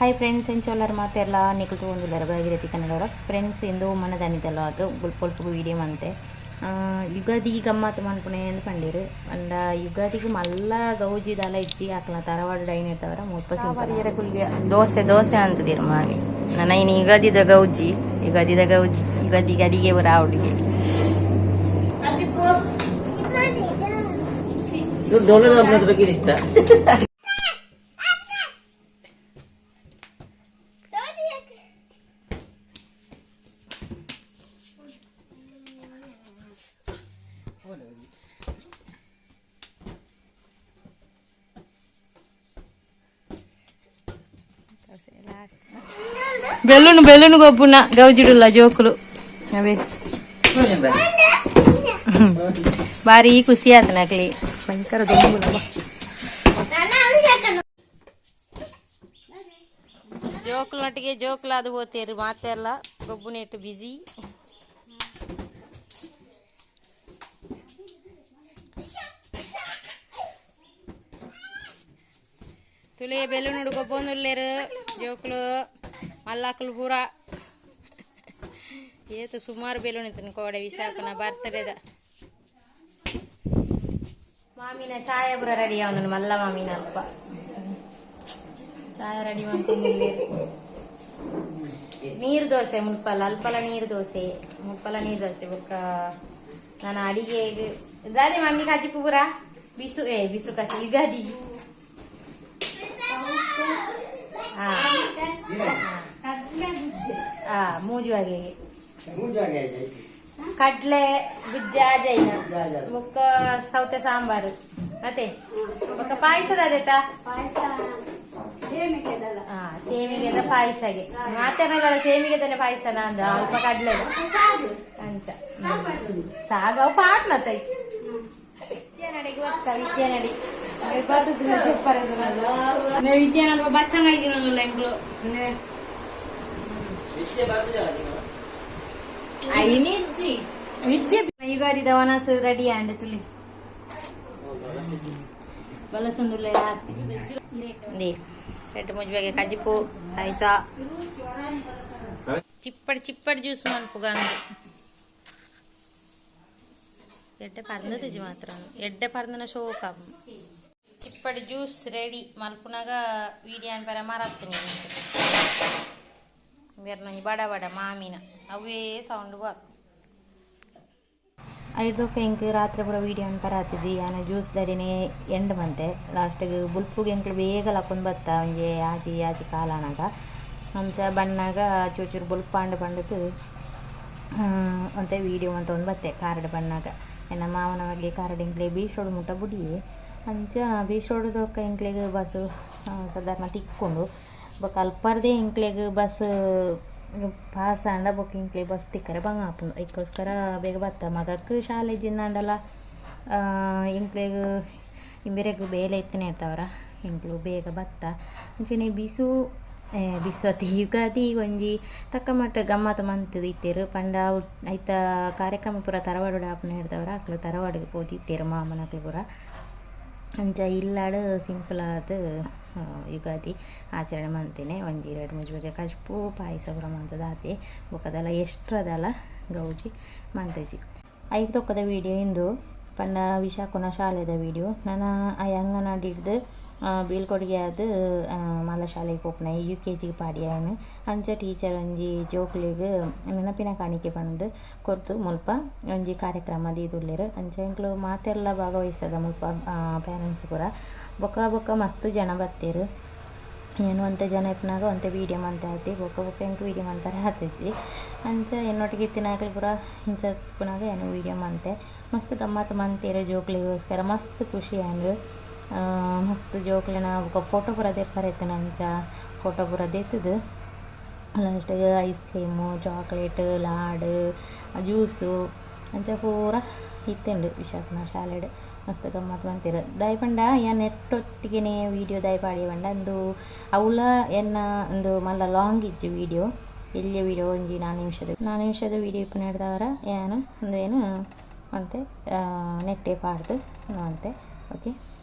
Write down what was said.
Hi friends ಎಂಚೋಲ್ಲರು ಮಾತೆಲ್ಲ ನಿಕಲ್ತು ಒಂದಿಲ್ಲರ Bhagirathi Kannada works friends ಇಂದು ಮನದನಿದಲ್ಲ ಅದು ಸ್ವಲ್ಪ ವೀಡಿಯೋ ಮಂತೆ ಯುಗಾದಿ ಗಮ್ಮತ್ತು ಮಾಡ್ಕೊಣೆ ಅಂತ ಪಂಡಿರು ಅಂಡ ಯುಗಾದಿಗೆ ಮಲ್ಲ ಗೌಜಿದಲ್ಲ ಇಜ್ಜಿ ಹಾಕ್ಲ ತರವಾಡು ಡೈನ್ ಇರ್ತವರ ಮುಲ್ಪ ಸಿಂಪಲ್ ಕುಲ್ಗೆ ದೋಸೆ ಅಂತದಿರು ಮಾಡಿ ನನ್ನ ಇನ್ನು ಯುಗಾದಿದ ಗೌಜಿಗೆ ಅಡಿಗೆ ಬರ ಅವಳಿಗೆ బెలూన్ గొప్పున గౌజిడుల్ల జోకులు అవే ಭಾರಿ ಖುಷಿ ಆಯ್ತು ನಕ್ಲಿ ಭಯಂಕರ ಜೋಕ್ಲು ನಟ್ಟಿಗೆ ಜೋಕ್ಲು ಅದು ಹೋಗ್ತೇರಿ ಮಾತೆಲ್ಲ ಗೊಬ್ಬುನೆಟ್ಟು ಬಿಜಿ ತುಲೆ ಬೆಲೂನು ಗೊಬ್ಬೊಂದುಲ್ಲೇರು ಜೋಕ್ಲು ಮಲ್ಲಾಕಲು ಪೂರ ಏತು ಸುಮಾರು ಬೆಲೂನ್ ಇತ್ತು ಕೋಡೆ ವಿಶಾಖನ ಬರ್ತಡೇದ ಮಾಮಿನ ಚಾಯ ಪೂರ ರೆಡಿ ಅವನು ಮಲ್ಲ ಮಾಮಿನ ಅಪ್ಪ ಚಾಯ ರೆಡಿ ಮಾಡ್ಕೊಂಡು ನೀರು ದೋಸೆ ಅಲ್ಪಲ ನೀರು ದೋಸೆ ಬೊಕ್ಕ ನಾನು ಅಡಿಗೆ ಇದಾದೆ ಮಮ್ಮಿ ಕಾಜಿ ಪೂರ ಬಿಸು ಕಾಜಿ ಯುಗಾದಿ ಮೂಜು ಹಾಗೆ ಕಡ್ಲೆ ಗುಜ್ಜ ಜೈನ ಮುಕ್ಕ ಸೌತೆ ಸಾಂಬಾರು ಮತ್ತೆ ಮುಕ್ಕ ಪಾಯಸದ ಅದೇತಾ ಸೇಮಿಗೆದ ಪಾಯಸಗೆ ಮಾತೇನಲ್ಲ ಸೇಮಿಗೆದನೆ ಪಾಯಸನ ಅಂದ ಅಲ್ಪ ಕಡ್ಲೆ ಅಂಚ ಸಾಗವು ಪಾಟ್ ಮತ್ತೆ ವಿದ್ಯಾನಡಿಗೆ ಒಕ್ಕ ವಿದ್ಯಾನಡಿ ವಿದ್ಯಾನ ಬಚ್ಚಂಗಾಗಿಲ್ಲ ಎಂಗ್ಳು ವಿದ್ಯೆ ಯುಗಾದಿದ ವನಸ್ ರೆಡಿ ಅಂಡ್ ತುಳಿ ಬಲಸಂದುಲ್ಲ ರೆಡ್ ಮುಜ್ಬೆಗೆ ಕಜಿಪು ಪಾಯಸ ಚಿಪ್ಪಡಿ ಜ್ಯೂಸ್ ಮನ್ಪುಗಂದು ಎಡ್ಡೆ ಪರ್ನದ ಮಾತ್ರ ಎಡ್ಡೆ ಪರ್ದನ ಶೋಕ ಚಿಪ್ಪಡಿ ಜ್ಯೂಸ್ ರೆಡಿ ಮಲ್ಪುನಾಗ ವೀಡಿಯೋ ಅನ್ಪರ ಮಾರಾತ್ತೀನಿ ಬೇರೆ ಬಡ ಮಾಮಿನ ಅವೇ ಸೌಂಡ್ ಬಾ ಐದೊಕ್ಕ ಇಂಕ್ ರಾತ್ರಿ ಪೂರ ವೀಡಿಯೋ ಅನ್ಪರ ಆತಿಜಿ ಆನ ಜ್ಯೂಸ್ ದಡಿನೇ ಎಂಡ್ ಮಂತೆ ಲಾಸ್ಟಿಗೆ ಬುಲ್ಪುಗೆ ಎಂಕ್ಲು ಬೇಗ ಲಕ್ಕೊಂಡು ಬತ್ತ ಒಂಜೆ ಆಜಿ ಕಾಲನಾಗ ಅಂಚ ಬಣ್ಣಾಗ ಚೂಚೂರು ಬುಲ್ಪ ಪಂಡಕ್ಕೆ ಅಂತೆ ವೀಡಿಯೋ ಅಂತ ಒಂದು ಬತ್ತೆ ಕಾರ್ಡ್ ಬಣ್ಣಾಗ ಎನ್ನ ಮಾವನ ಬಗ್ಗೆ ಕಾರ್ಡ್ ಇಂಕ್ಲೆ ಬೀಸೋಡು ಮುಟ್ಟ ಬುಡಿಯೇ ಅಂಚ ಬೀಸೋಡದೊಕ್ಕ ಇಂಕ್ಲೆಗೆ ಬಸ್ ಸಾಧಾರಣ ತಿಕ್ಕೊಂಡು ಬೊಕ್ಕ ಅಲ್ಪರ್ದೇ ಇಂಕ್ಲೆಗೆ ಬಸ್ ಪಾಸ್ ಅಂಡ ಬೊಕ್ಕ ಇಂಕ್ಲೆ ಬಸ್ ತಿಕ್ಕರೆ ಬಂಗ ಹಾಪುಂಡು ಅದಕ್ಕೋಸ್ಕರ ಬೇಗ ಬತ್ತ ಮಗಕ್ಕೆ ಶಾಲೆ ಜಿಂದಾಂಡಲ್ಲ ಇಂಕ್ಲೆಗೆ ಇಂಬೆರೆಗೆ ಬೇಲೆ ಎತ್ತನೇ ಇರ್ತಾವ್ರ ಇಂಕ್ಲು ಬೇಗ ಬತ್ತ ಅಂಚನೆ ಬಿಸು ಬಿಸ್ವತಿ ಯುಗಾದಿ ಒಂಜಿ ತಕ್ಕ ಮಟ್ಟ ಗಮ್ಮತ್ತು ಮಂತದ ಇತ್ತೇರು ಪಂಡ ಐತ ಕಾರ್ಯಕ್ರಮ ಪೂರ ತರವಾಡು ಆಪನ ಹಿಡ್ದವ್ರ ಅಕ್ಲು ತರವಾಡಿಗೆ ಹೋದಿತ್ತೇರು ಮಾಮನಕ್ಲು ಪೂರ ಅಂಚ ಇಲ್ಲಾಡು ಸಿಂಪಲ್ ಆದ ಯುಗಾದಿ ಆಚರಣೆ ಮಂತೇನೆ ಒಂಜಿ ಎರಡು ಮುಜ್ಬೆಗೆ ಕಜ್ಪು ಪಾಯಸ ಪೂರ ಮಂತದ ಆತೆ ಬೊಕ್ಕದಲ್ಲ ಎಷ್ಟ್ರದಲ್ಲ ಗೌಜಿ ಮಂತಜಿ ಐದು ತೊಕ್ಕದ ವೀಡಿಯೋ ಇಂದು ಪಂಡ ವಿಶಾಖನ ಶಾಲೆದ ವೀಡಿಯೋ ನಾನು ಆ ಅಂಗನವಾಡಿ ಹಿಡ್ದು ಬೀಳ್ಕೊಡುಗೆ ಅದು ಮಲ್ಲ ಶಾಲೆಗೆ ಹೋಗ್ನ UKG ಪಾಡ್ಯಾನು ಅಂಚ ಟೀಚರ್ ಒಂಜಿ ಜೋಕ್ಲಿಗೆ ನೆನಪಿನ ಕಾಣಿಕೆ ಬಂದು ಕೊರ್ತು ಮುಲ್ಪ ಒಂಜಿ ಕಾರ್ಯಕ್ರಮ ದೀದುಲ್ಲೇರು ಅಂಚ ಇಂಕ್ಲು ಮಾತೆಲ್ಲ ಭಾಗವಹಿಸದ ಮುಲ್ಪ ಪೇರೆಂಟ್ಸ್ ಪೂರ ಬೊಕ್ಕ ಮಸ್ತ್ ಜನ ಬತ್ತೇರು ಏನು ಒಂತೆ ಜನ ಇಪ್ಪನಾಗ ಒಂತೆ ವೀಡಿಯೋ ಮಂತೆ ಆತಿ ಬೊಕ್ಕ ಎಂಕ್ ವೀಡಿಯೋ ಮಂತಾರೆ ಹತ್ತಿಜ್ಜಿ ಅಂಚ ಎನ್ನೊಟ್ಟಿಗೆ ಇತ್ತಿನಾಗಲಿ ಪೂರ ಇಂಚ ಪುನಾಗ ಏನು ವೀಡಿಯೋ ಮಂತೆ ಮಸ್ತ್ ಗಮ್ಮತ್ತು ಮಂತೇರು ಜೋಕ್ಲಿಗೋಸ್ಕರ ಮಸ್ತ್ ಖುಷಿ ಅಂದು ಮಸ್ತ್ ಜೋಕ್ಲಿನ ಬೊಕ್ಕ ಫೋಟೋ ಪೂರ ದೆಪ್ಪರೆತ್ತನ ಅಂಚ ಫೋಟೋ ಪೂರ ದೆತ್ತದು ಲಾಸ್ಟಿಗೆ ice cream chocolate laddu juice ಅಂಚ ಪೂರ ಇತ್ತುಂಡು ವಿಶಾಖನ ಶಾಲೆಡ್ ಮಸ್ತ್ ಗಮ್ಮತ್ತು ಮಂತಿರು ದಾಯ್ ಪಂಡ ಏನು ನೆಟ್ಟೊಟ್ಟಿಗೆ ವೀಡಿಯೋ ದಾಯ್ ಪಾಡಿ ಪಂಡ ಅಂದು ಅವಳ ಎನ್ನ ಒಂದು ಮಲ್ಲ ಲಾಂಗ್ ಇಜ್ಜು ವೀಡಿಯೋ ಎಲ್ಲಿಯ ವೀಡಿಯೋ ಒಂಜಿ 4 ನಿಮಿಷದ ವೀಡಿಯೋ ಇಪ್ಪು ನಡೆದವರ ಏನು ಒಂದು ಏನು ಅಂತೆ ನೆಟ್ಟೆ ಪಾಡ್ದು ಅಂತೆ ಓಕೆ.